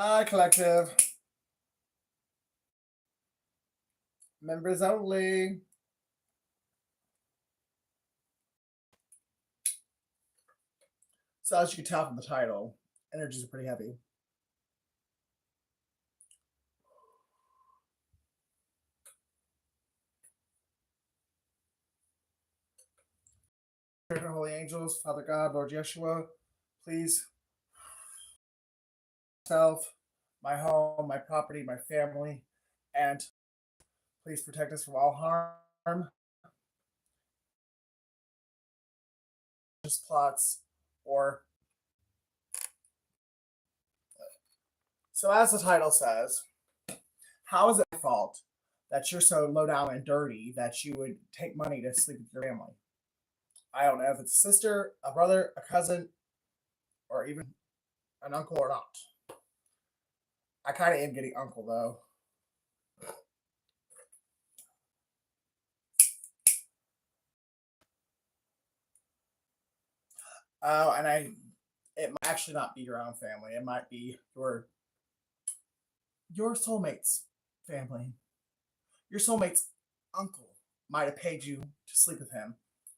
Hi, collective. Members only. So as you can tell from the title, energies are pretty heavy. Holy angels, Father God, Lord Yeshua, please self, my home, my property, my family, and please protect us from all harm, just plots, or so as the title says, how is it my fault that you're so low down and dirty that you would take money to sleep with your family? I don't know if it's a sister, a brother, a cousin, or even an uncle or not. I kind of am getting uncle though. Oh, and it might actually not be your own family. It might be your soulmate's family. Your soulmate's uncle might have paid you to sleep with him,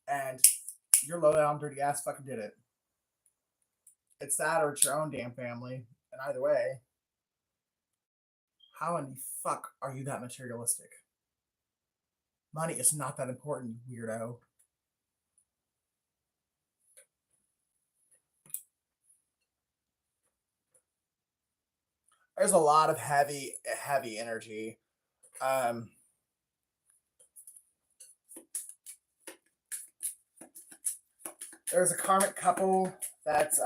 and your low down dirty ass fucking did it. It's that, or it's your own damn family. And either way, how in the fuck are you that materialistic? Money is not that important, you weirdo. There's a lot of heavy energy. Um, there's a karmic couple that's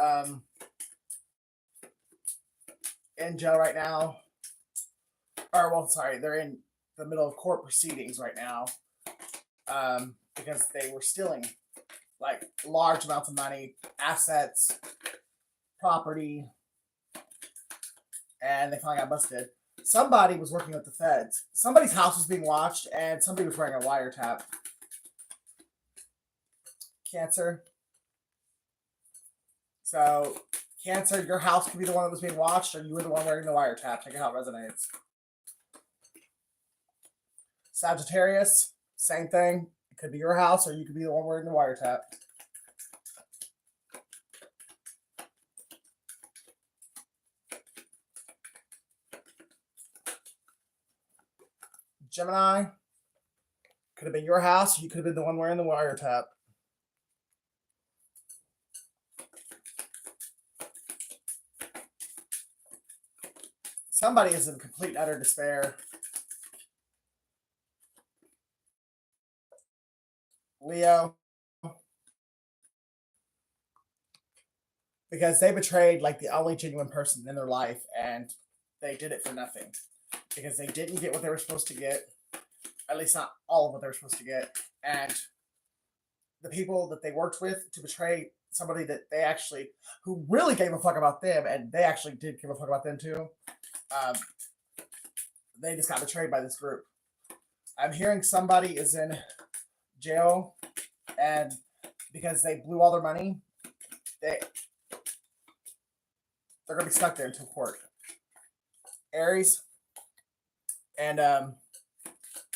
in jail right now. Or well, sorry, they're in the middle of court proceedings right now because they were stealing like large amounts of money, assets, property, and they finally got busted. Somebody was working with the feds. Somebody's house was being watched, and somebody was wearing a wiretap. Cancer. So, Cancer, your house could be the one that was being watched, or you were the one wearing the wiretap. Check out how it resonates. Sagittarius, same thing. It could be your house, or you could be the one wearing the wiretap. Gemini, could have been your house, or you could have been the one wearing the wiretap. Somebody is in complete utter despair. Leo, because they betrayed like the only genuine person in their life, and they did it for nothing because they didn't get what they were supposed to get, at least not all of what they were supposed to get. And the people that they worked with to betray somebody that they actually, who really gave a fuck about them, and they actually did give a fuck about them too, they just got betrayed by this group. I'm hearing somebody is in jail, and because they blew all their money, they're gonna be stuck there until court. Aries, and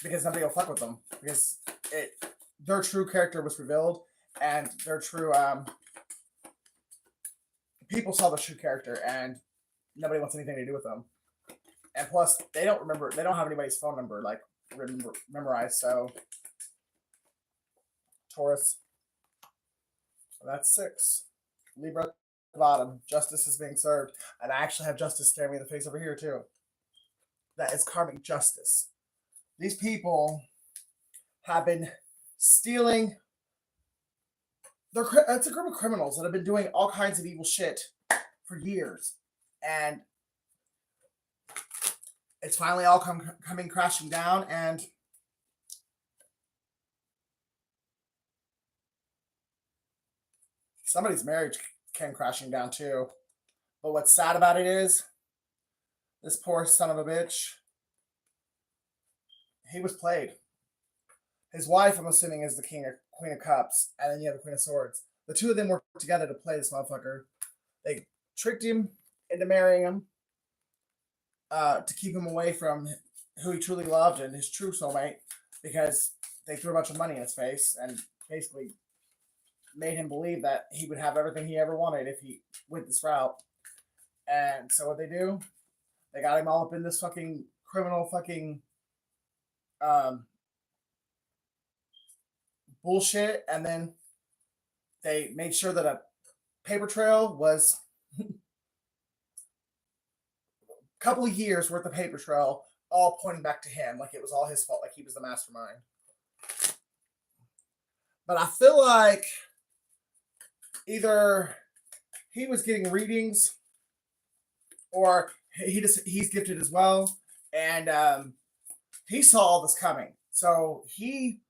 because nobody will fuck with them because their true character was revealed, and their true people saw the true character, and nobody wants anything to do with them. And plus, they don't have anybody's phone number like memorized. So Taurus, that's 6. Libra, bottom. Justice is being served, and I actually have justice staring me in the face over here too. That is karmic justice. These people have been stealing. It's a group of criminals that have been doing all kinds of evil shit for years, and it's finally all coming crashing down. And somebody's marriage came crashing down too. But what's sad about it is this poor son of a bitch, he was played. His wife, I'm assuming, is the Queen of Cups, and then you have the Queen of Swords. The two of them worked together to play this motherfucker. They tricked him into marrying him, to keep him away from who he truly loved and his true soulmate, because they threw a bunch of money in his face and basically made him believe that he would have everything he ever wanted if he went this route. And so what they do, they got him all up in this fucking criminal fucking um, bullshit, and then they made sure that a paper trail was a couple of years worth of paper trail, all pointing back to him, like it was all his fault, like he was the mastermind. But I feel like either he was getting readings or he's gifted as well, and he saw all this coming. So he,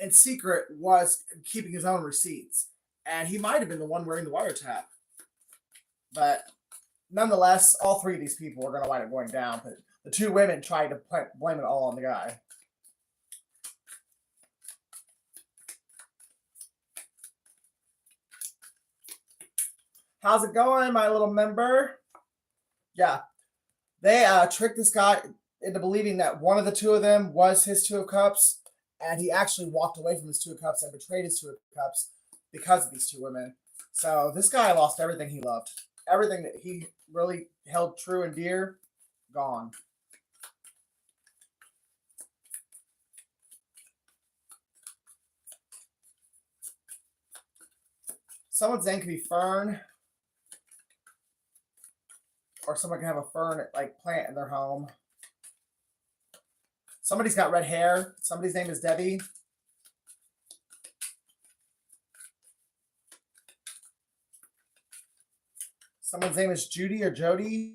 in secret, was keeping his own receipts, and he might have been the one wearing the wiretap. But nonetheless, all three of these people are going to wind up going down. But the two women tried to blame it all on the guy. How's it going, my little member? Yeah. They tricked this guy into believing that one of the two of them was his Two of Cups, and he actually walked away from his Two of Cups and betrayed his Two of Cups because of these two women. So this guy lost everything he loved. Everything that he really held true and dear, gone. Someone's name could be Fern, or someone can have a fern like plant in their home. Somebody's got red hair. Somebody's name is Debbie. Someone's name is Judy or Jody.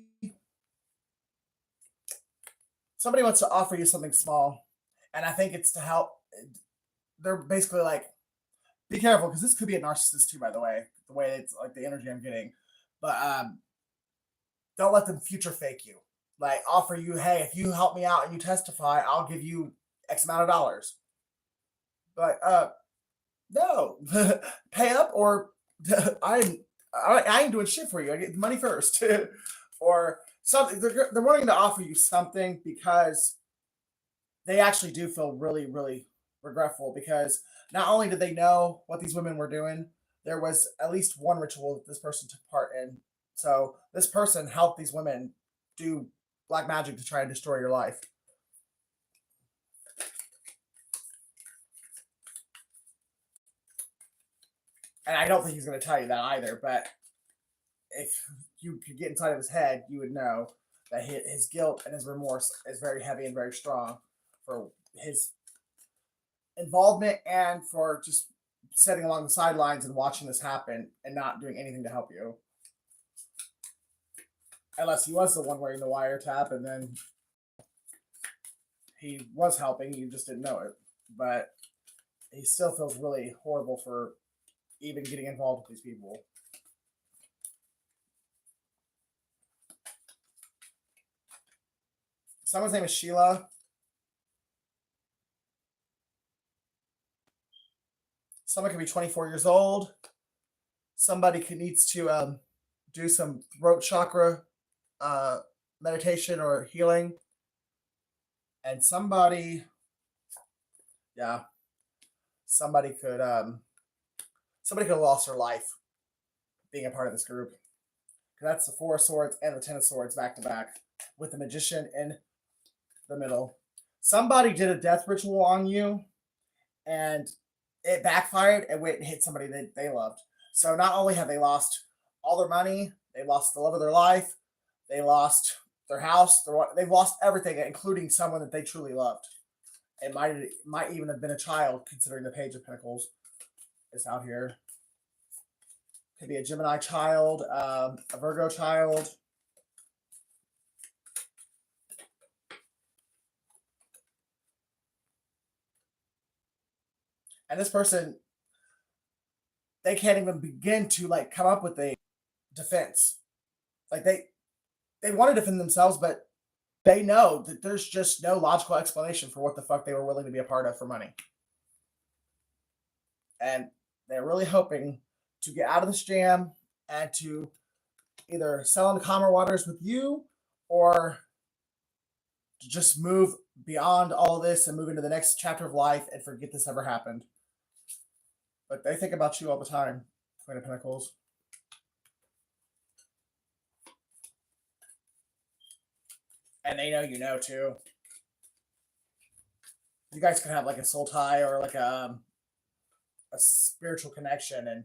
Somebody wants to offer you something small, and I think it's to help. They're basically like, be careful, because this could be a narcissist too, by the way it's like the energy I'm getting. But don't let them future fake you. Like, offer you, hey, if you help me out and you testify, I'll give you X amount of dollars. But no, pay up, or I ain't doing shit for you. I get the money first, or something. They're wanting to offer you something because they actually do feel really, really regretful, because not only did they know what these women were doing, there was at least one ritual that this person took part in. So this person helped these women do black magic to try and destroy your life. And I don't think he's going to tell you that either, but if you could get inside of his head, you would know that his guilt and his remorse is very heavy and very strong for his involvement and for just sitting along the sidelines and watching this happen and not doing anything to help you. Unless he was the one wearing the wiretap and then he was helping, you just didn't know it. But he still feels really horrible for even getting involved with these people. Someone's name is Sheila. Someone could be 24 years old. Somebody needs to do some throat chakra meditation or healing. And somebody could somebody could have lost their life being a part of this group. That's the Four of Swords and the Ten of Swords back to back, with the Magician in the middle. Somebody did a death ritual on you, and it backfired and went and hit somebody that they loved. So not only have they lost all their money, they lost the love of their life, they lost their house, they've lost everything, including someone that they truly loved. It might even have been a child, considering the Page of Pentacles is out here. Could be a Gemini child, a Virgo child. And this person, they can't even begin to like come up with a defense. Like they want to defend themselves, but they know that there's just no logical explanation for what the fuck they were willing to be a part of for money. And they're really hoping to get out of this jam and to either sell into calmer waters with you or to just move beyond all this and move into the next chapter of life and forget this ever happened. But they think about you all the time, Queen of Pentacles. And they know you know too. You guys could have like a soul tie or like a spiritual connection, and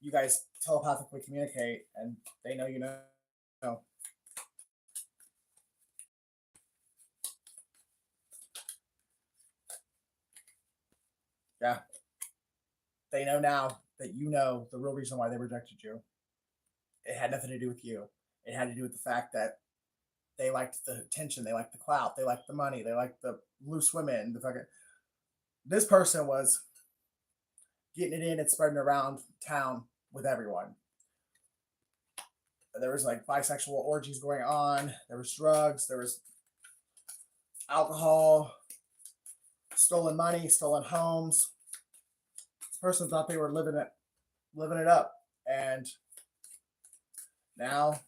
you guys telepathically communicate, and they know you know. Yeah. They know now that you know the real reason why they rejected you. It had nothing to do with you. It had to do with the fact that they liked the attention, they liked the clout, they liked the money, they liked the loose women. The fucking this person was getting it in and spreading around town with everyone. There was like bisexual orgies going on. There was drugs. There was alcohol, stolen money, stolen homes. This person thought they were living it up, and now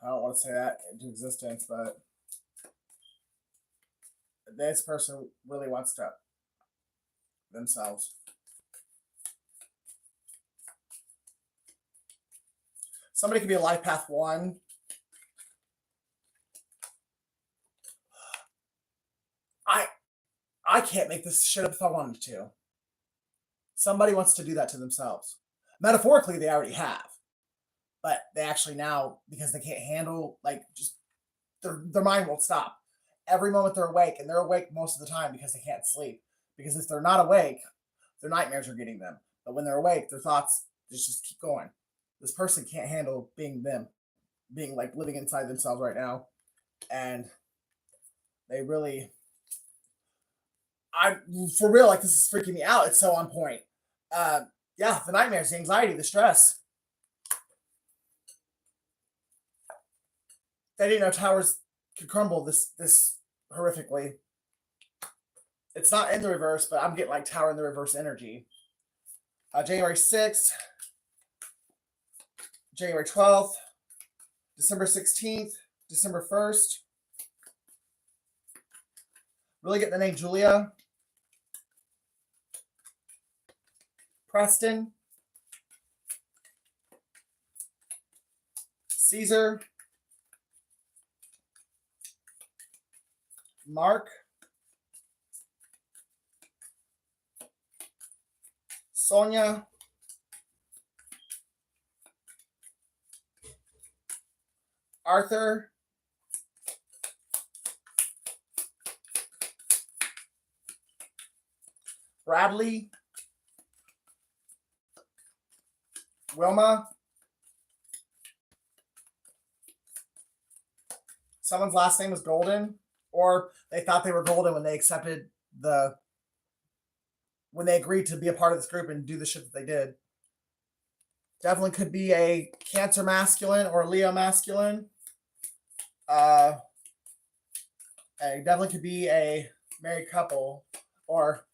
I don't want to say that into existence, but this person really wants to themselves. Somebody could be a life path 1. I can't make this shit up if I wanted to. Somebody wants to do that to themselves. Metaphorically, they already have. But they actually now, because they can't handle, like, just their mind won't stop. Every moment they're awake, and they're awake most of the time because they can't sleep. Because if they're not awake, their nightmares are getting them. But when they're awake, their thoughts just keep going. This person can't handle being them, being like living inside themselves right now. And they really, for real, like, this is freaking me out. It's so on point. Yeah, the nightmares, the anxiety, the stress. They didn't know towers could crumble this horrifically. It's not in the reverse, but I'm getting like tower in the reverse energy. January 6th, January 12th, December 16th, December 1st. Really getting the name Julia. Preston. Caesar. Mark. Sonia. Arthur. Bradley. Wilma. Someone's last name was Golden, or they thought they were golden when they accepted when they agreed to be a part of this group and do the shit that they did. Definitely could be a Cancer masculine or Leo masculine. It definitely could be a married couple, or,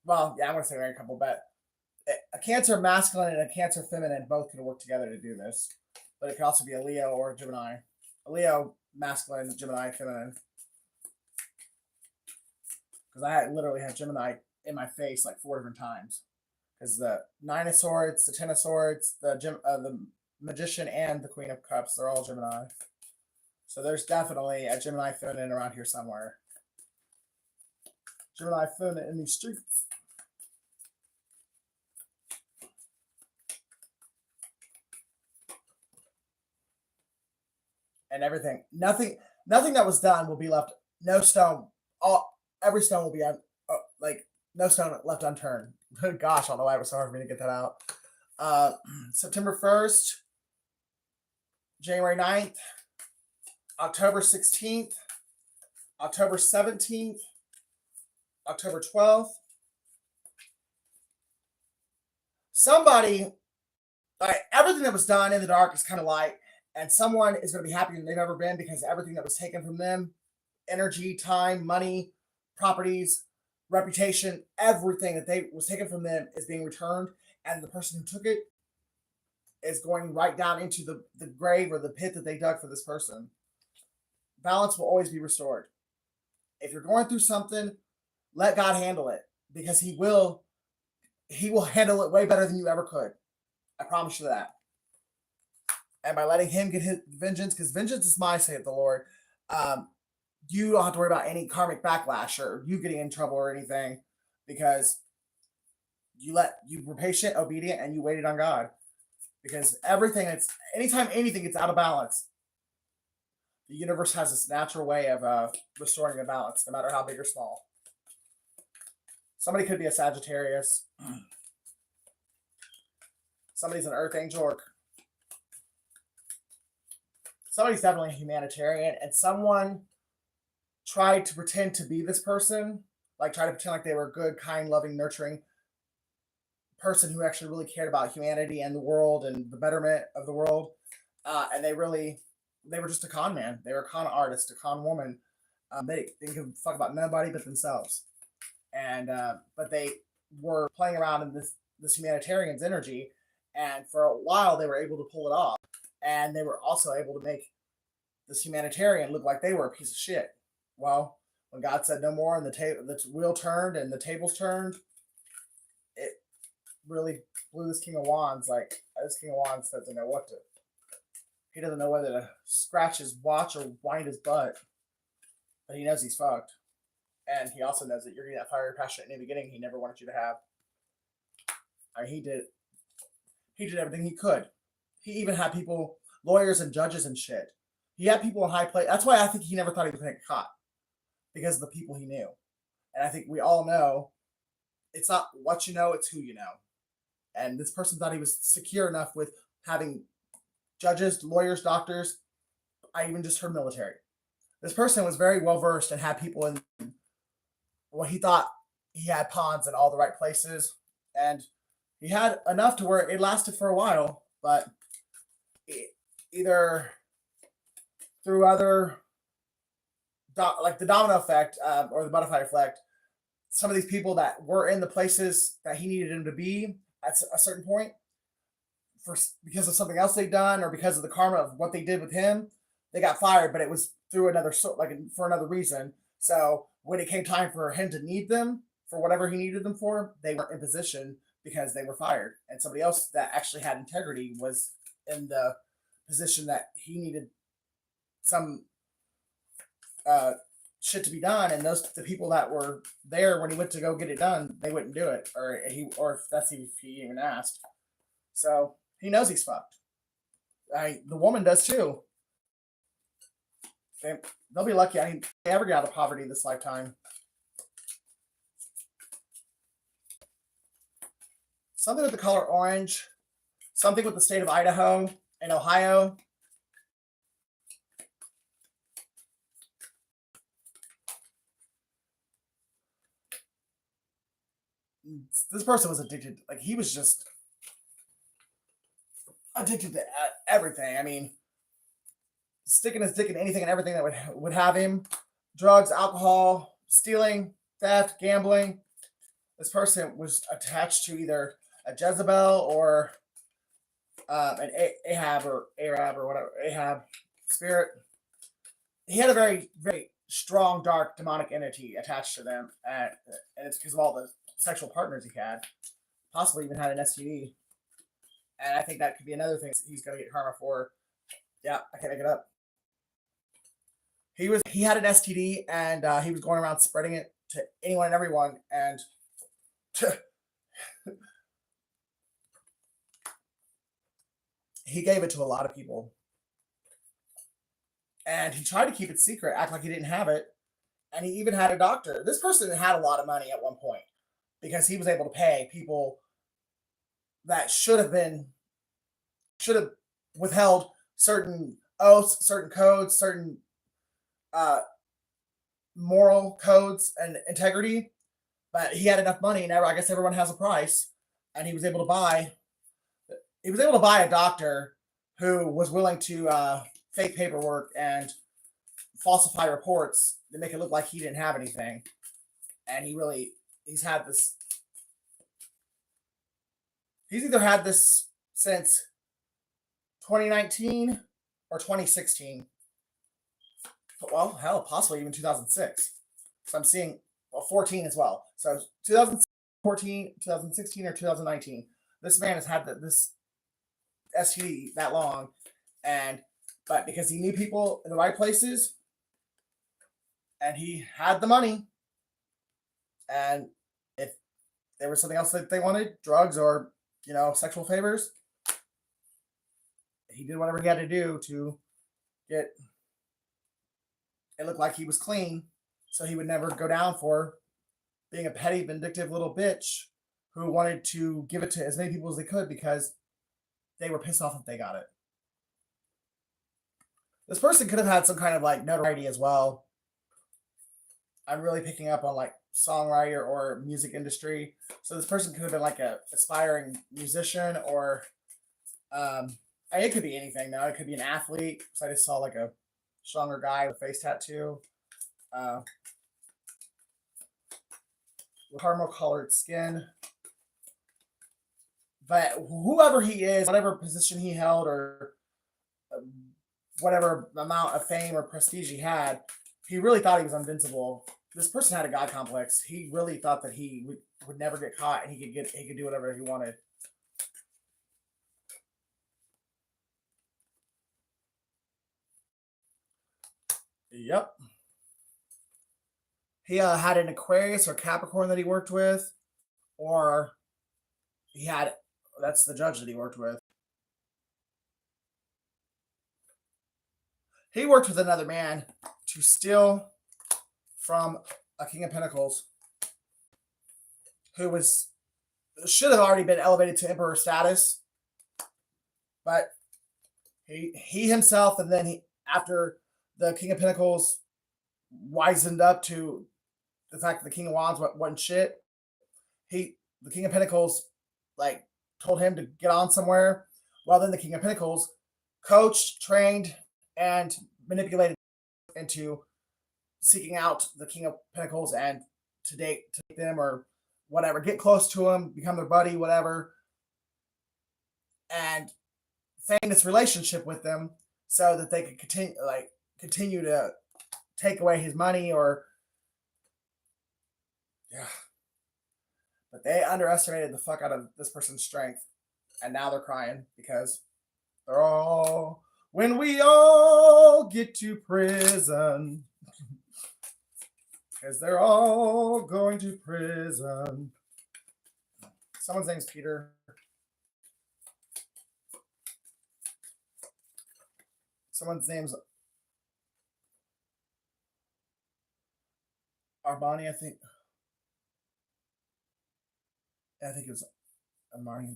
well, yeah, I'm going to say married couple, but a Cancer masculine and a Cancer feminine both could work together to do this. But it could also be a Leo or a Gemini. A Leo masculine, Gemini feminine. Because I literally had Gemini in my face like 4 different times. Because the 9 of Swords, the 10 of Swords, the Magician, and the Queen of Cups, they're all Gemini. So there's definitely a Gemini feminine around here somewhere. Gemini feminine in these streets. And everything, nothing that was done will be left. No stone. Every stone will be like no stone left unturned. Gosh, I don't know why it was so hard for me to get that out. September 1st, January 9th, October 16th, October 17th, October 12th. Somebody, everything that was done in the dark is kind of light, and someone is going to be happier than they've ever been because everything that was taken from them, energy, time, money, properties, reputation, everything that was taken from them is being returned, and the person who took it is going right down into the grave or the pit that they dug for this person. Balance will always be restored. If you're going through something, let God handle it, because he will handle it way better than you ever could. I promise you that. And by letting him get his vengeance, because vengeance is mine, saith the Lord, um, you don't have to worry about any karmic backlash or you getting in trouble or anything, because you were patient, obedient, and you waited on God. Because anytime anything gets out of balance, the universe has this natural way of restoring the balance, no matter how big or small. Somebody could be a Sagittarius. Somebody's an Earth Angel, or somebody's definitely a humanitarian, and someone tried to pretend to be this person, like try to pretend like they were a good, kind, loving, nurturing person who actually really cared about humanity and the world and the betterment of the world. And they were just a con man. They were a con artist, a con woman. They didn't give a fuck about nobody but themselves. And but they were playing around in this humanitarian's energy, and for a while they were able to pull it off. And they were also able to make this humanitarian look like they were a piece of shit. Well, when God said no more and the wheel turned and the tables turned, it really blew this King of Wands. Like, this King of Wands doesn't know what to. He doesn't know whether to scratch his watch or wind his butt. But he knows he's fucked. And he also knows that you're getting that fiery passion in the beginning he never wanted you to have. I mean, he did everything he could. He even had people, lawyers and judges and shit. He had people in high place. That's why I think he never thought he was going to get caught. Because of the people he knew. And I think we all know it's not what you know, it's who you know. And this person thought he was secure enough with having judges, lawyers, doctors. I even just heard military. This person was very well versed and had people in what he thought he had pawns in all the right places. And he had enough to where it lasted for a while, but either through other, like the domino effect or the butterfly effect, some of these people that were in the places that he needed them to be at a certain point, because of something else they'd done or because of the karma of what they did with him, they got fired. But it was through for another reason. So when it came time for him to need them for whatever he needed them for, they weren't in position because they were fired, and somebody else that actually had integrity was in the position that he needed some shit to be done, and the people that were there when he went to go get it done, they wouldn't do it, or if he even asked. So he knows he's fucked. The woman does too. They'll be lucky. I mean, they ever get out of poverty this lifetime. Something with the color orange. Something with the state of Idaho and Ohio. This person was addicted. Like, he was just addicted to everything. I mean, sticking his dick in anything and everything that would have him. Drugs, alcohol, stealing, theft, gambling. This person was attached to either a Jezebel or an Ahab or Arab or whatever, Ahab spirit. He had a very, very strong, dark, demonic entity attached to them. And it's because of all the sexual partners he had. Possibly even had an STD. And I think that could be another thing he's going to get karma for. Yeah, I can't make it up. He had an STD, and he was going around spreading it to anyone and everyone, and he gave it to a lot of people. And he tried to keep it secret, act like he didn't have it, and he even had a doctor. This person had a lot of money at one point because he was able to pay people that should have withheld certain oaths, certain codes, certain moral codes and integrity, but he had enough money, and I guess everyone has a price, and he was able to buy a doctor who was willing to fake paperwork and falsify reports to make it look like he didn't have anything. And he's either had this since 2019 or 2016. Well, hell, possibly even 2006. So I'm seeing, well, 14 as well. So 2014, 2016, or 2019. This man has had this STD that long, but because he knew people in the right places, and he had the money, and if there was something else that they wanted, drugs or sexual favors, he did whatever he had to do to get it looked like he was clean, so he would never go down for being a petty, vindictive little bitch who wanted to give it to as many people as they could because they were pissed off that they got it. This person could have had some kind of like notoriety as well. I'm really picking up on like songwriter or music industry. So this person could have been like a aspiring musician, or it could be anything though. It could be an athlete. So I just saw like a stronger guy with a face tattoo. With caramel colored skin. But whoever he is, whatever position he held, or whatever amount of fame or prestige he had, he really thought he was invincible. This person had a God complex. He really thought that he would never get caught, and he could do whatever he wanted. Yep. He had an Aquarius or Capricorn that he worked with, or that's the judge that he worked with. He worked with another man to steal from a King of Pentacles who should have already been elevated to emperor status, but he himself, and then after the King of Pentacles wisened up to the fact that the King of Wands wasn't shit, the King of Pentacles like told him to get on somewhere. Well, then the King of Pentacles coached, trained, and manipulated into seeking out the King of Pentacles and to date them or whatever, get close to him, become their buddy, whatever, and feign this relationship with them so that they could continue to take away his money or But they underestimated the fuck out of this person's strength, and now they're crying because when we all get to prison, because they're all going to prison. Someone's name's Peter. Someone's name's Armani, I think. I think it was Armani.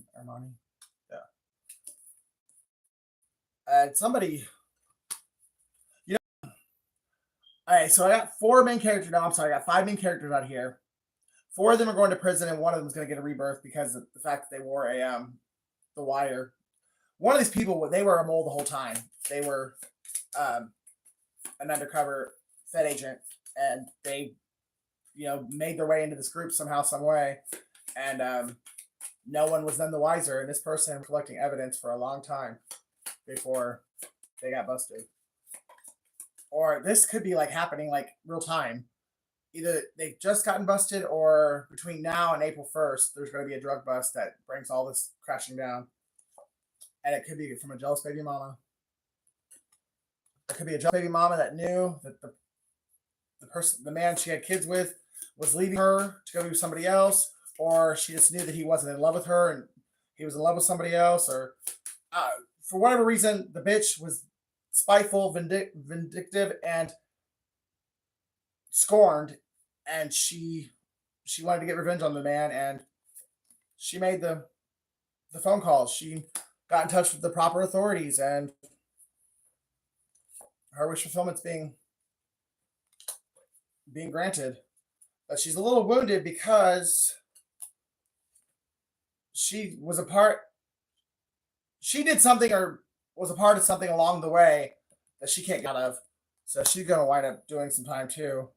Yeah. And somebody, all right, so I got 4 main characters. No, I'm sorry, I got 5 main characters out here. 4 of them are going to prison, and one of them is going to get a rebirth because of the fact that they wore the wire. One of these people, they were a mole the whole time. They were an undercover Fed agent, and they, made their way into this group somehow, some way, and no one was none the wiser. And this person was collecting evidence for a long time before they got busted. Or this could be like happening like real time. Either they've just gotten busted, or between now and April 1st, there's going to be a drug bust that brings all this crashing down. And it could be from a jealous baby mama. It could be a jealous baby mama that knew that the man she had kids with was leaving her to go with somebody else, or she just knew that he wasn't in love with her and he was in love with somebody else, or for whatever reason, the bitch was spiteful, vindictive, and scorned, and she wanted to get revenge on the man, and she made the phone calls. She got in touch with the proper authorities, and her wish fulfillment's being granted. But she's a little wounded because she did something or was a part of something along the way that she can't get out of. So she's going to wind up doing some time too.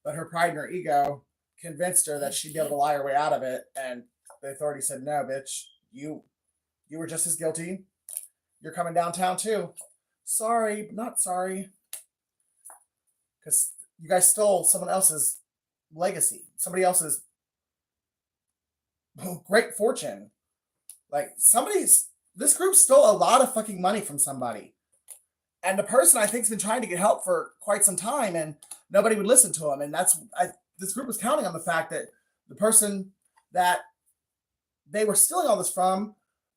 But her pride and her ego convinced her that she'd be able to lie her way out of it. And the authorities said, no, bitch, you were just as guilty. You're coming downtown too. Sorry, not sorry. Because you guys stole someone else's legacy, somebody else's great fortune. Like, this group stole a lot of fucking money from somebody. And the person, I think, has been trying to get help for quite some time, and nobody would listen to him. And this group was counting on the fact that the person that they were stealing all this from,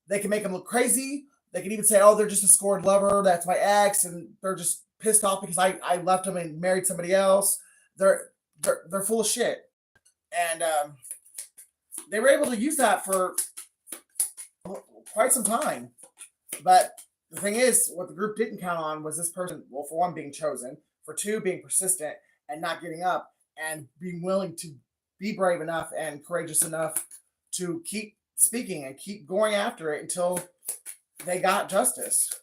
they can make them look crazy. They can even say, oh, they're just a scored lover. That's my ex. And they're just pissed off because I left them and married somebody else. They're full of shit. And they were able to use that for quite some time. But the thing is, what the group didn't count on was this person, well, for one, being chosen, for two, being persistent and not giving up, and being willing to be brave enough and courageous enough to keep speaking and keep going after it until they got justice.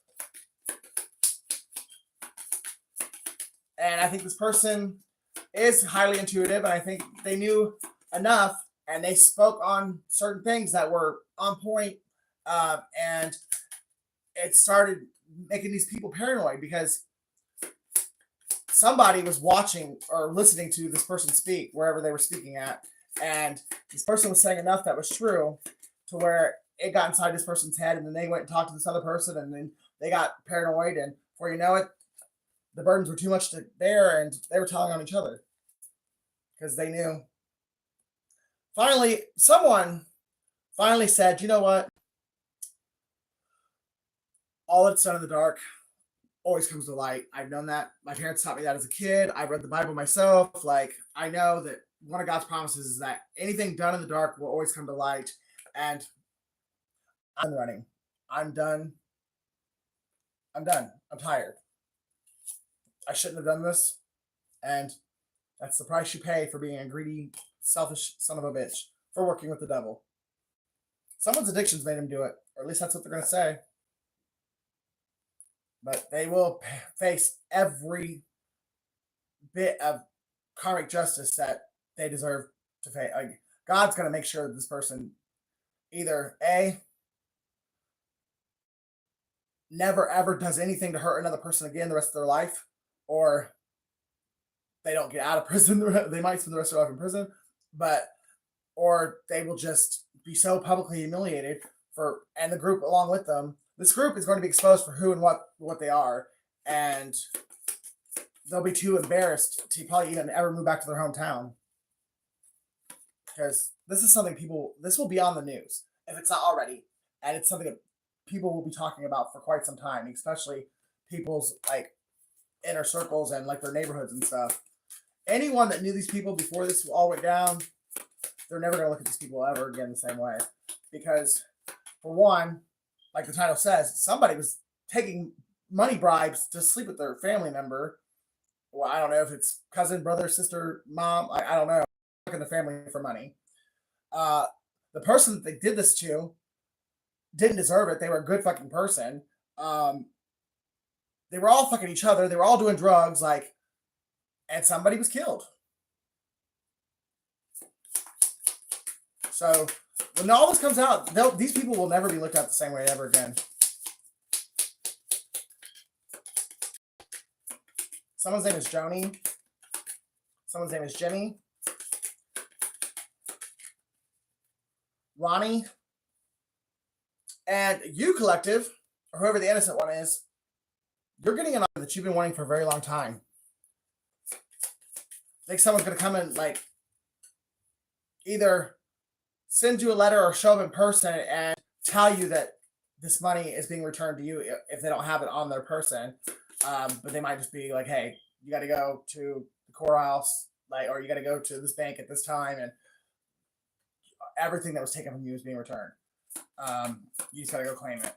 And I think this person is highly intuitive, and I think they knew enough, and they spoke on certain things that were on point, and it started making these people paranoid because somebody was watching or listening to this person speak wherever they were speaking at, and this person was saying enough that was true to where it got inside this person's head, and then they went and talked to this other person, and then they got paranoid, and before you know it, the burdens were too much to bear, and they were telling on each other because they knew. Finally, someone said, you know what? All that's done in the dark always comes to light. I've known that. My parents taught me that as a kid. I read the Bible myself. Like, I know that one of God's promises is that anything done in the dark will always come to light. And I'm running. I'm done. I'm tired. I shouldn't have done this. And that's the price you pay for being a greedy, selfish son of a bitch, for working with the devil. Someone's addictions made him do it, or at least that's what they're going to say. But they will face every bit of karmic justice that they deserve to face. Like, God's going to make sure that this person either A, never ever does anything to hurt another person again the rest of their life, or they don't get out of prison. They might spend the rest of their life in prison, or they will just be so publicly humiliated and the group along with them. This group is going to be exposed for who and what they are, and they'll be too embarrassed to probably even ever move back to their hometown. Because this is something this will be on the news, if it's not already, and it's something that people will be talking about for quite some time, especially people's like inner circles and like their neighborhoods and stuff. Anyone that knew these people before this all went down, they're never going to look at these people ever again the same way. Because, for one, like the title says, somebody was taking money bribes to sleep with their family member. Well, I don't know if it's cousin, brother, sister, mom. I don't know. Fucking the family for money. The person that they did this to didn't deserve it. They were a good fucking person. They were all fucking each other. They were all doing drugs, and somebody was killed. So when all this comes out, these people will never be looked at the same way ever again. Someone's name is Joni. Someone's name is Jimmy. Ronnie. And you, collective, or whoever the innocent one is, you're getting an offer that you've been wanting for a very long time. I think someone's going to come and either send you a letter or show up in person and tell you that this money is being returned to you if they don't have it on their person. But they might just be like, hey, you got to go to the courthouse, or you got to go to this bank at this time, and everything that was taken from you is being returned. You just got to go claim it.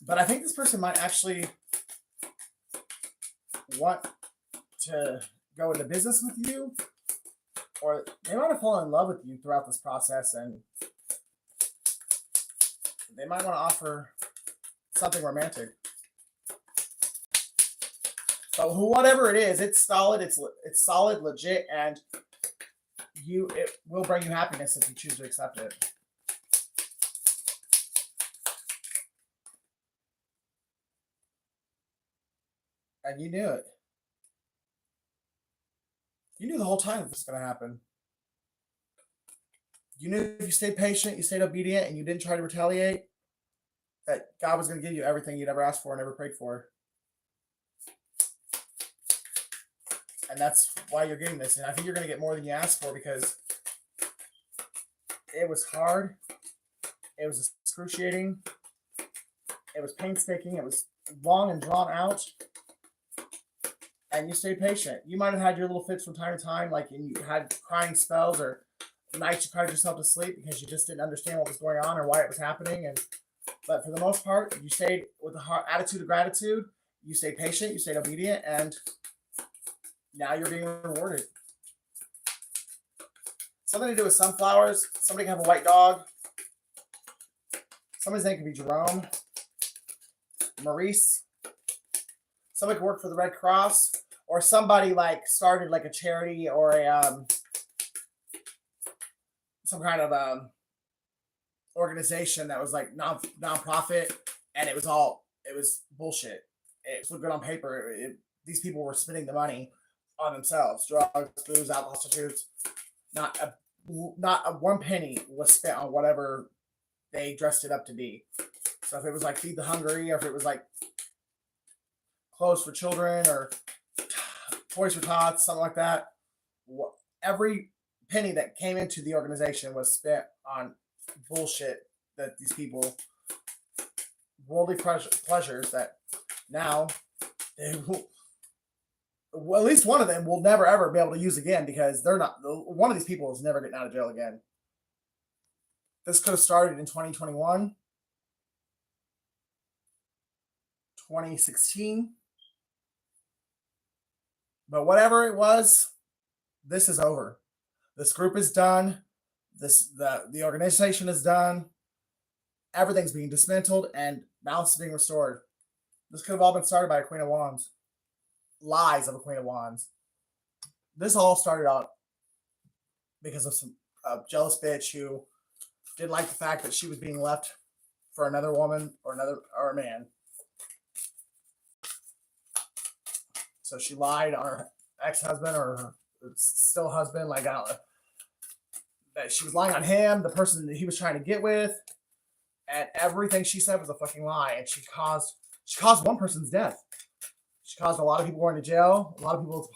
But I think this person might actually want to go into business with you, or they might have fallen in love with you throughout this process, and they might want to offer something romantic. So whatever it is, it's solid, it's solid, legit, and it will bring you happiness if you choose to accept it. And you knew it. You knew the whole time this was going to happen. You knew if you stayed patient, you stayed obedient, and you didn't try to retaliate, that God was going to give you everything you'd ever asked for and ever prayed for. And that's why you're getting this. And I think you're going to get more than you asked for, because it was hard. It was excruciating. It was painstaking. It was long and drawn out. And you stayed patient. You might have had your little fits from time to time, like, and you had crying spells or nights you cried yourself to sleep because you just didn't understand what was going on or why it was happening. But for the most part, you stayed with the attitude of gratitude. You stayed patient. You stayed obedient, and now you're being rewarded. Something to do with sunflowers. Somebody can have a white dog. Somebody's name could be Jerome, Maurice. Somebody could work for the Red Cross, or somebody like started like a charity or a some kind of organization that was like non-profit, and it was bullshit. It looked good on paper. These people were spending the money on themselves: drugs, booze, alcohol, prostitutes. Not a one penny was spent on whatever they dressed it up to be. So if it was like Feed the Hungry, or if it was like clothes for children or toys for tots, something like that, every penny that came into the organization was spent on bullshit that these people, worldly pleasures that now they will, well, at least one of them will never ever be able to use again, because they're not, one of these people is never getting out of jail again. This could have started in 2021, 2016. But whatever it was, this is over. This group is done. The organization is done. Everything's being dismantled, and balance is being restored. This could have all been started by a Queen of Wands. Lies of a Queen of Wands. This all started out because of some jealous bitch who didn't like the fact that she was being left for another woman or a man. So she lied on her ex-husband or her still husband, like that she was lying on him, the person that he was trying to get with, and everything she said was a fucking lie. And she caused one person's death. She caused a lot of people going to jail. A lot of people's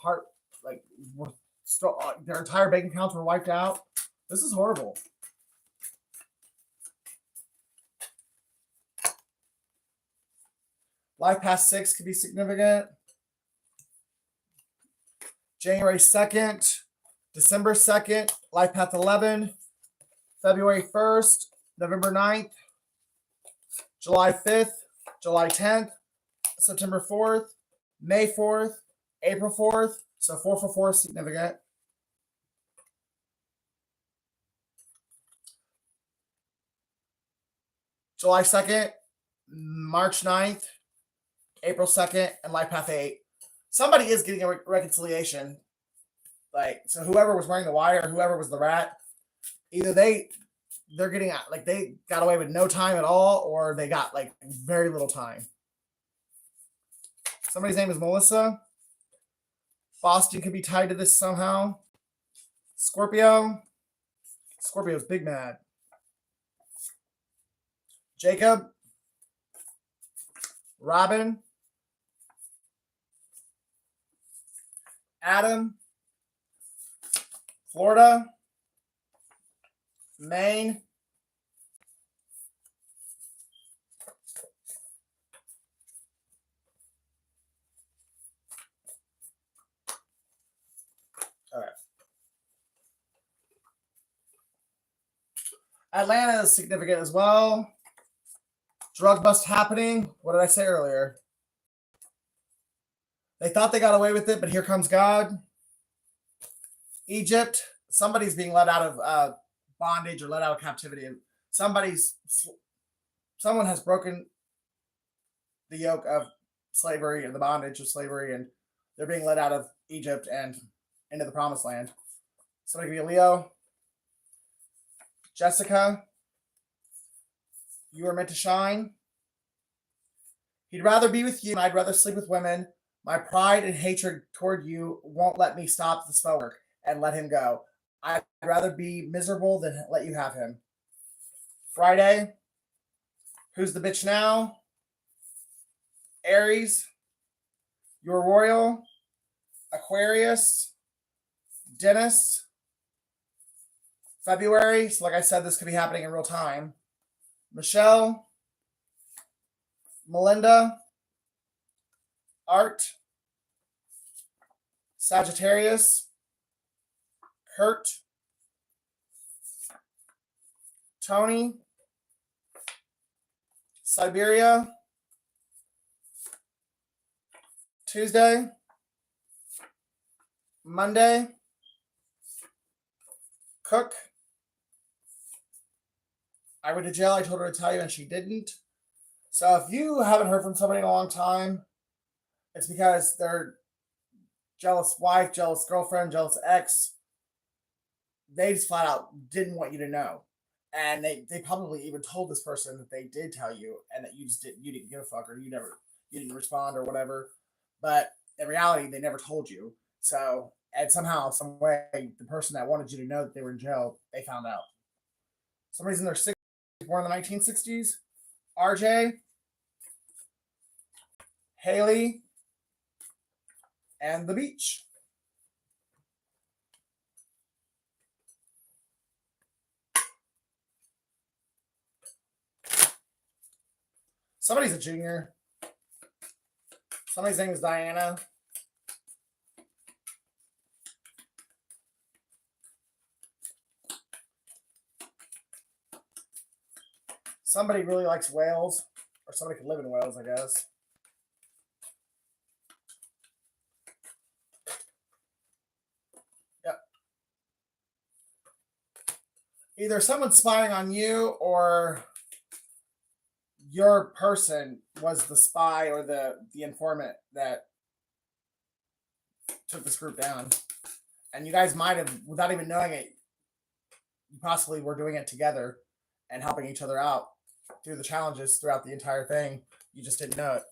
were still, their entire bank accounts were wiped out. This is horrible. Life past 6 could be significant. January 2nd, December 2nd, Life Path 11, February 1st, November 9th, July 5th, July 10th, September 4th, May 4th, April 4th. So 444 is significant. July 2nd, March 9th, April 2nd, and Life Path 8. Somebody is getting a reconciliation. So whoever was wearing the wire, or whoever was the rat, either they're getting out, like they got away with no time at all, or they got like very little time. Somebody's name is Melissa. Boston could be tied to this somehow. Scorpio's big mad. Jacob, Robin, Adam, Florida, Maine, all right. Atlanta is significant as well. Drug bust happening. What did I say earlier? They thought they got away with it, but here comes God. Egypt, somebody's being let out of bondage or let out of captivity. Someone has broken the yoke of slavery and the bondage of slavery, and they're being let out of Egypt and into the promised land. Somebody could be a Leo. Jessica, you are meant to shine. He'd rather be with you. I'd rather sleep with women. My pride and hatred toward you won't let me stop the spell work and let him go. I'd rather be miserable than let you have him. Friday, who's the bitch now? Aries, your royal, Aquarius, Dennis, February. So, like I said, this could be happening in real time. Michelle, Melinda, Art, Sagittarius, Kurt, Tony, Siberia, Tuesday, Monday, Cook. I went to jail. I told her to tell you, and she didn't. So if you haven't heard from somebody in a long time, it's because they're jealous wife, jealous girlfriend, jealous ex. They just flat out didn't want you to know. And they probably even told this person that they did tell you and that you didn't give a fuck or you didn't respond or whatever. But in reality, they never told you. So and somehow, some way, the person that wanted you to know that they were in jail, they found out. Somebody's in their 60s, born in the 1960s. RJ, Haley, and the beach. Somebody's a junior. Somebody's name is Diana. Somebody really likes whales, or somebody could live in Wales, I guess. Yep. Either someone's spying on you or your person was the spy or the informant that took this group down. And you guys might have, without even knowing it, you possibly were doing it together and helping each other out through the challenges throughout the entire thing. You just didn't know it.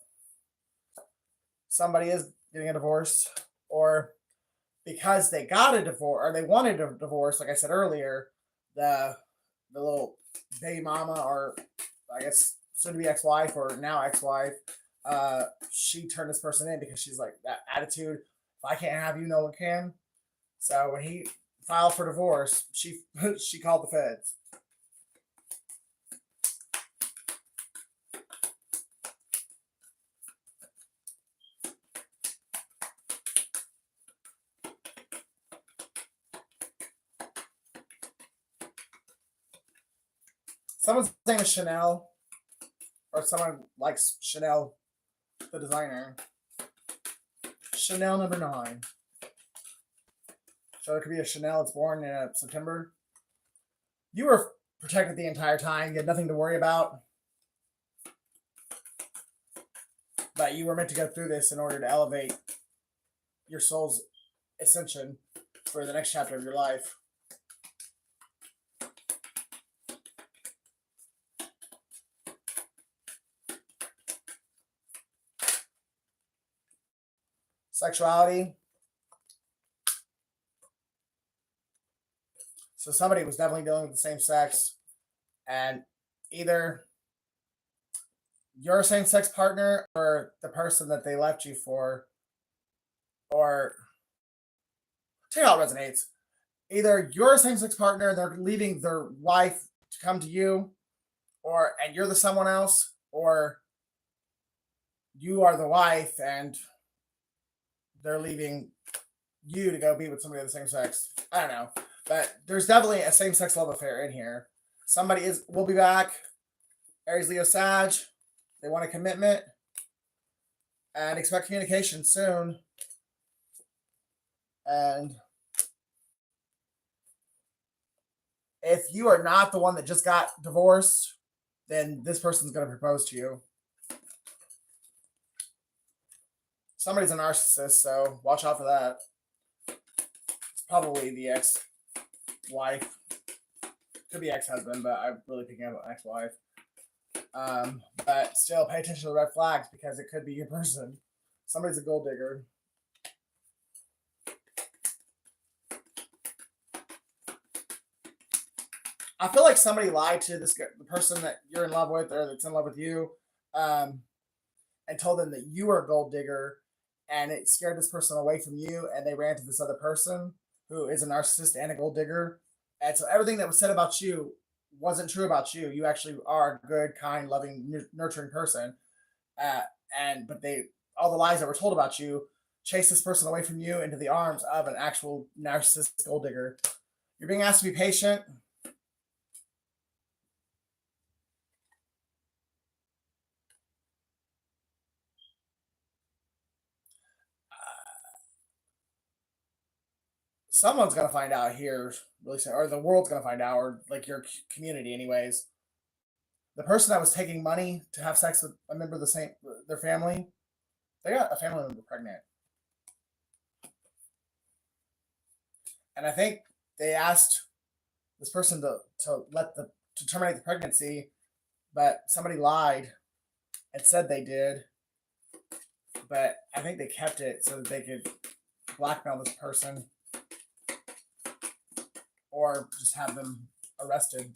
Somebody is getting a divorce, or because they got a divorce or they wanted a divorce, like I said earlier, the little baby mama, or I guess soon to be ex-wife or now ex-wife, she turned this person in because she's like, that attitude, if I can't have you, no one can. So when he filed for divorce, she she called the feds. Someone's name is Chanel, or someone likes Chanel, the designer. Chanel number 9. So it could be a Chanel that's born in September. You were protected the entire time. You had nothing to worry about. But you were meant to go through this in order to elevate your soul's ascension for the next chapter of your life. Sexuality. So somebody was definitely dealing with the same sex, and either your same sex partner or the person that they left you for, or tell you how it resonates. Either your same sex partner, they're leaving their wife to come to you, or and you're the someone else, or you are the wife and they're leaving you to go be with somebody of the same sex. I don't know. But there's definitely a same sex love affair in here. Somebody will be back. Aries, Leo, Sag. They want a commitment. And expect communication soon. And if you are not the one that just got divorced, then this person's going to propose to you. Somebody's a narcissist, so watch out for that. It's probably the ex-wife. Could be ex-husband, but I'm really picking up on ex-wife. But still, pay attention to the red flags because it could be your person. Somebody's a gold digger. I feel like somebody lied to this the person that you're in love with or that's in love with you, and told them that you were a gold digger, and it scared this person away from you, and they ran to this other person who is a narcissist and a gold digger, and so everything that was said about you wasn't true about you. You actually are a good, kind, loving, nurturing person, uh, and but they all the lies that were told about you chased this person away from you into the arms of an actual narcissist gold digger. You're being asked to be patient. Someone's gonna find out here really soon, or the world's gonna find out, or like your community, anyways. The person that was taking money to have sex with a member of their family, they got a family member pregnant, and I think they asked this person to terminate the pregnancy, but somebody lied and said they did, but I think they kept it so that they could blackmail this person or just have them arrested.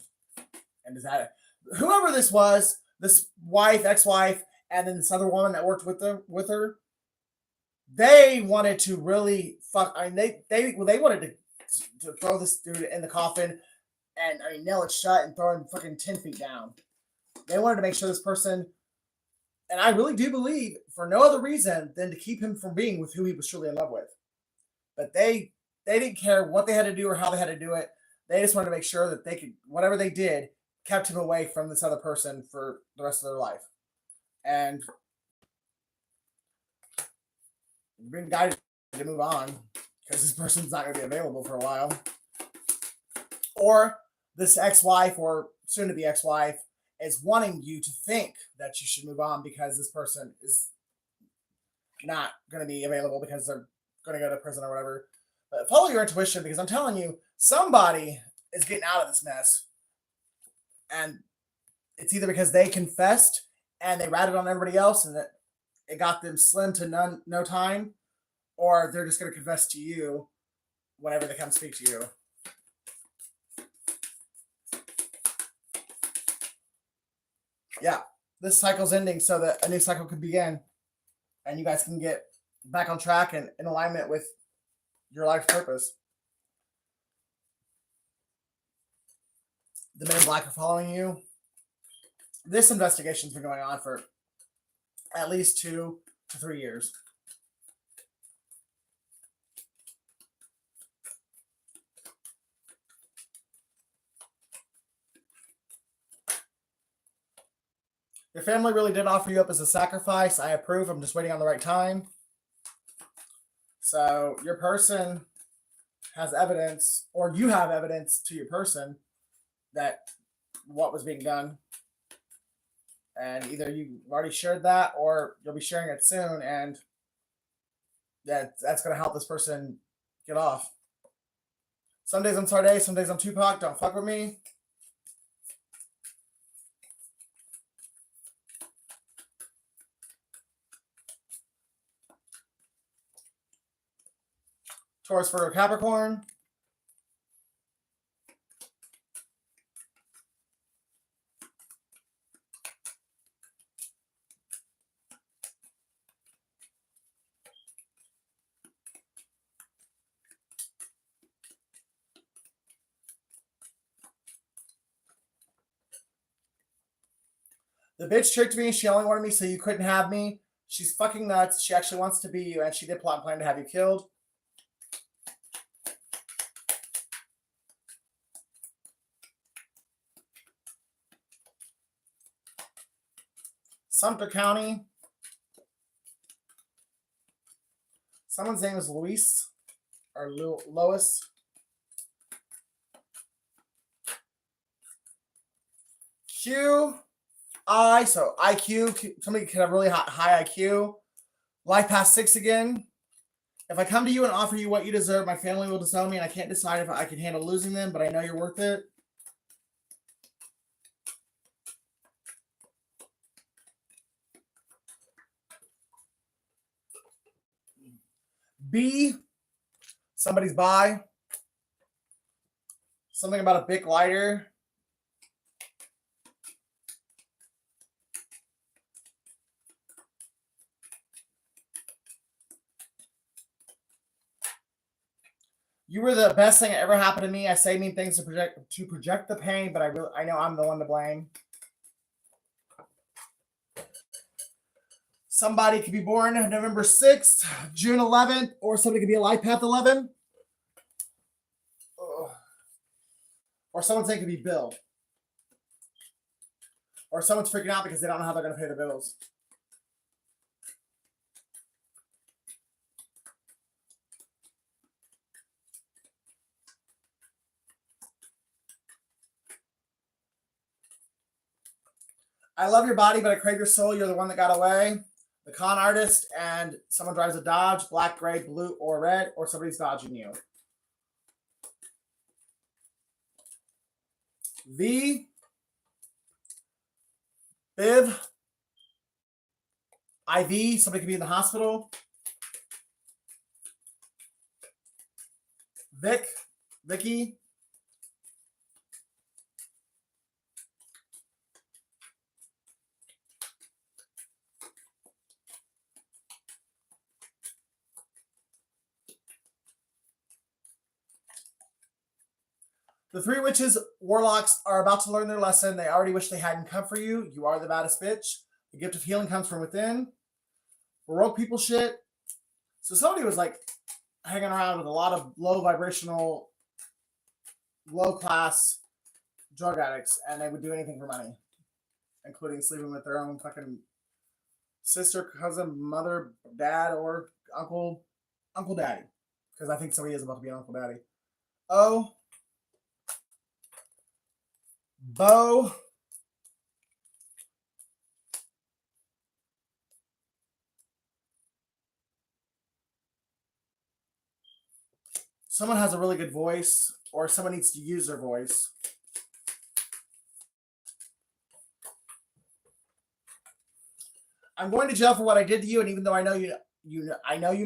And is that whoever this was, this wife, ex-wife, and then this other woman that worked with her, they wanted to really fuck. I mean, they wanted to throw this dude in the coffin and nail it shut and throw him fucking 10 feet down. They wanted to make sure this person, and I really do believe for no other reason than to keep him from being with who he was truly in love with. But they didn't care what they had to do or how they had to do it. They just wanted to make sure that they could, whatever they did, kept him away from this other person for the rest of their life. And being guided to move on because this person's not going to be available for a while. Or this ex-wife or soon-to-be ex-wife is wanting you to think that you should move on because this person is not going to be available because they're going to go to prison or whatever. But follow your intuition, because I'm telling you, somebody is getting out of this mess. And it's either because they confessed and they ratted on everybody else and that it got them slim to no time, or they're just going to confess to you whenever they come speak to you. Yeah, this cycle's ending so that a new cycle can begin and you guys can get back on track and in alignment with your life's purpose. The Men in Black are following you. This investigation's been going on for at least 2 to 3 years. Your family really did offer you up as a sacrifice. I approve. I'm just waiting on the right time. So your person has evidence, or you have evidence to your person that what was being done. And either you've already shared that or you'll be sharing it soon. And that's going to help this person get off. Some days I'm Sade, some days I'm Tupac. Don't fuck with me. Taurus, Virgo, Capricorn. The bitch tricked me. She only wanted me so you couldn't have me. She's fucking nuts. She actually wants to be you, and she did plot and plan to have you killed. Sumter County. Someone's name is Luis or Lois. So IQ. Somebody could have really high IQ. Life past 6 again. If I come to you and offer you what you deserve, my family will disown me, and I can't decide if I can handle losing them, but I know you're worth it. B, somebody's by. Something about a Bic lighter. You were the best thing that ever happened to me. I say mean things to project the pain, but I know I'm the one to blame. Somebody could be born November 6th, June 11th, or somebody could be a life path 11. Or someone's saying it could be Bill. Or someone's freaking out because they don't know how they're going to pay their bills. I love your body, but I crave your soul. You're the one that got away. The con artist, and someone drives a Dodge, black, gray, blue, or red, or somebody's dodging you. V, Viv, IV, somebody could be in the hospital. Vic, Vicky. The three witches, warlocks are about to learn their lesson. They already wish they hadn't come for you. You are the baddest bitch. The gift of healing comes from within. Baroque people shit. So somebody was like hanging around with a lot of low vibrational, low class drug addicts, and they would do anything for money, including sleeping with their own fucking sister, cousin, mother, dad, or uncle daddy. Because I think somebody is about to be an uncle daddy. Oh. Bo. Someone has a really good voice, or someone needs to use their voice. I'm going to jail for what I did to you, and even though I know you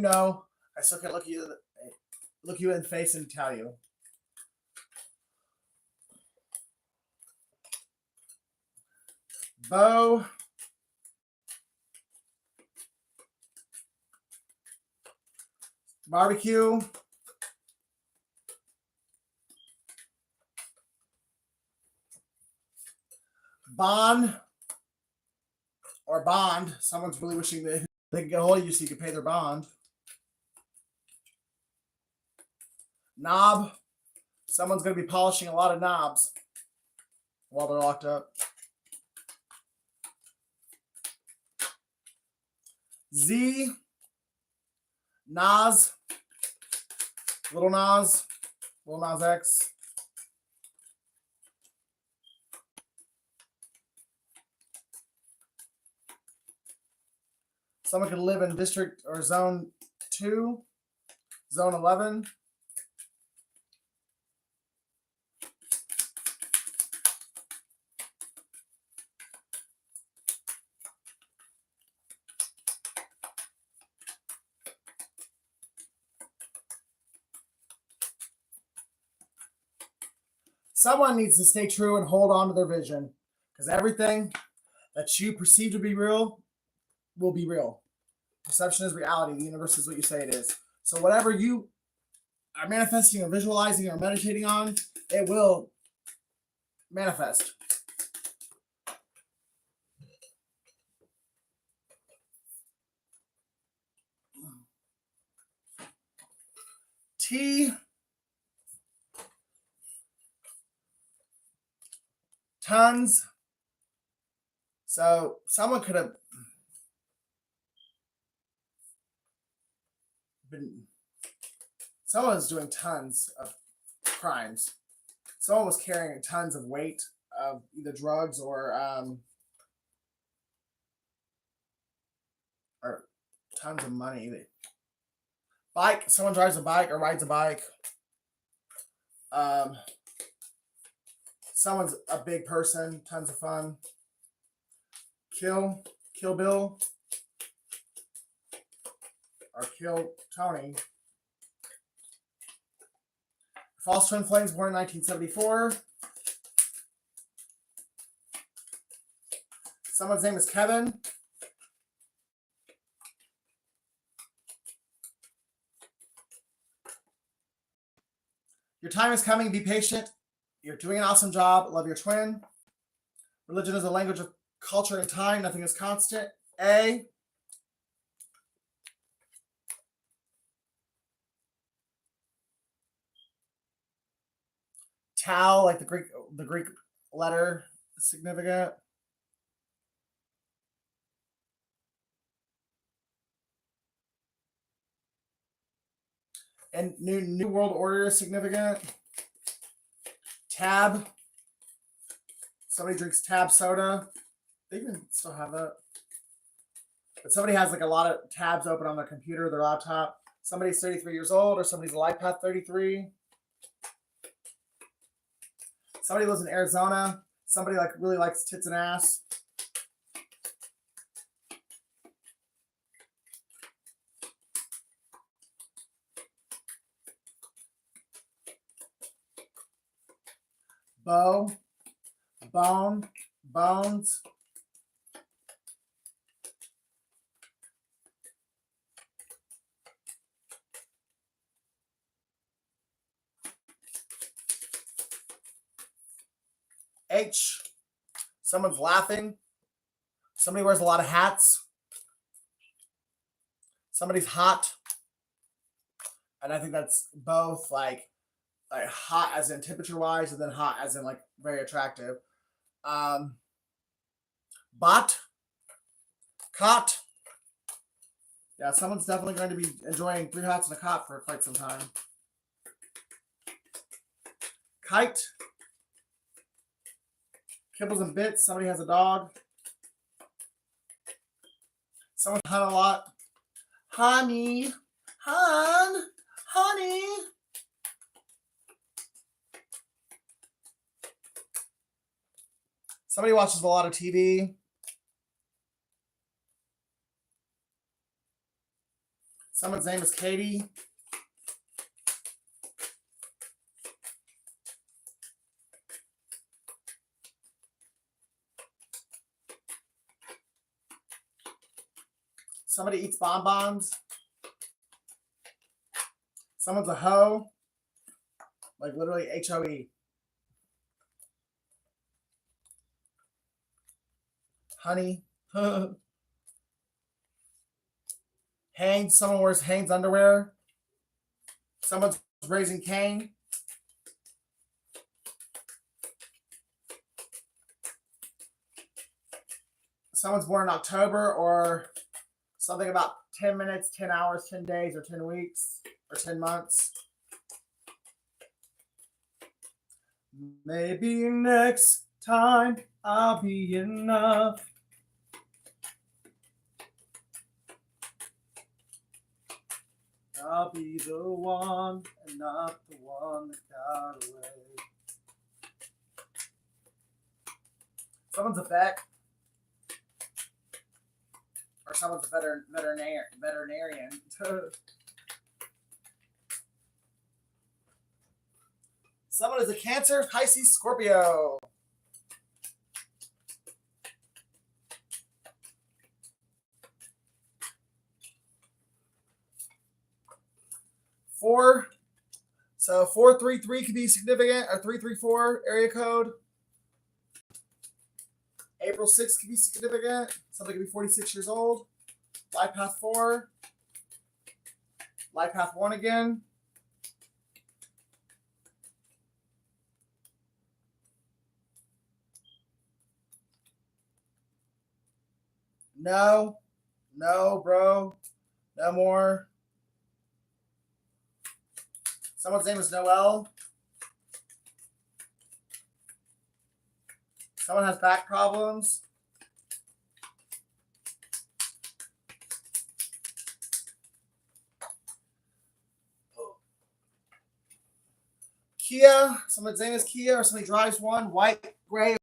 know, I still can't look you in the face and tell you. Bo. Barbecue. Bond. Or bond. Someone's really wishing they could get a hold of you so you could pay their bond. Knob. Someone's going to be polishing a lot of knobs while they're locked up. Z. Nas. Little Nas X. Someone could live in district or zone 2, zone 11. Someone needs to stay true and hold on to their vision, because everything that you perceive to be real will be real. Perception is reality. The universe is what you say it is. So whatever you are manifesting or visualizing or meditating on, it will manifest. T. Tons. So someone could have someone's doing tons of crimes. Someone was carrying tons of weight of either drugs or tons of money. Bike. Someone drives a bike or rides a bike. Someone's a big person. Tons of fun. Kill Bill. Or Kill Tony. False twin flames born in 1974. Someone's name is Kevin. Your time is coming. Be patient. You're doing an awesome job. Love your twin. Religion is a language of culture and time. Nothing is constant. A. Tau, like the Greek letter, significant. And New World Order is significant. Tab. Somebody drinks Tab soda. They even still have that. But somebody has like a lot of tabs open on their computer, their laptop. Somebody's 33 years old, or somebody's a life path 33. Somebody lives in Arizona. Somebody like really likes tits and ass. Bow, bone, bones. H, someone's laughing. Somebody wears a lot of hats. Somebody's hot. And I think that's both like hot as in temperature wise, and then hot as in like very attractive. Bot, cot. Yeah, someone's definitely going to be enjoying 3 hots and a cot for quite some time. Kite. Kibbles and bits. Somebody has a dog. Someone hunt a lot. Honey. Honey. Somebody watches a lot of TV. Someone's name is Katie. Somebody eats bonbons. Someone's a hoe. Like literally H-O-E. Honey. Hanes. Someone wears Hanes underwear. Someone's raising Cain. Someone's born in October, or something about 10 minutes, 10 hours, 10 days, or 10 weeks, or 10 months. Maybe next time I'll be enough. I'll be the one and not the one that got away. Someone's a vet. Or someone's a veterinarian. Someone is a Cancer, Pisces, Scorpio. Four. So 433 could be significant, or 334 area code. April 6th could be significant. Somebody could be 46 years old. Life path 4. Life path 1 again. No, bro. No more. Someone's name is Noel. Someone has back problems. Kia. Someone's name is Kia, or somebody drives one. White, gray.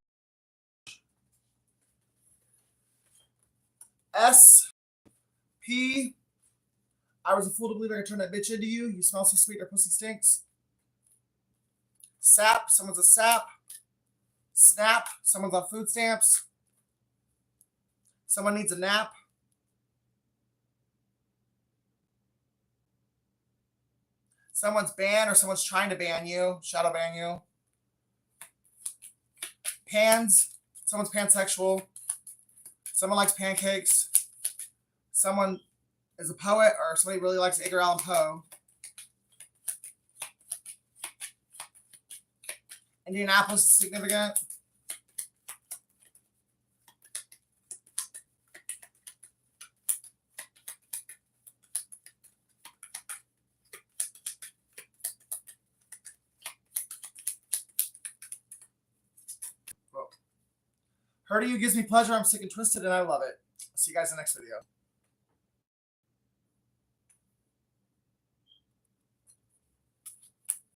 S. P. I was a fool to believe I could turn that bitch into you. You smell so sweet, your pussy stinks. Sap, someone's a sap. Snap, someone's on food stamps. Someone needs a nap. Someone's banned or someone's trying to ban you, shadow ban you. Pans, someone's pansexual. Someone likes pancakes. Someone is a poet or somebody really likes Edgar Allan Poe. Indianapolis is significant. Hurting you gives me pleasure. I'm sick and twisted, and I love it. I'll see you guys in the next video.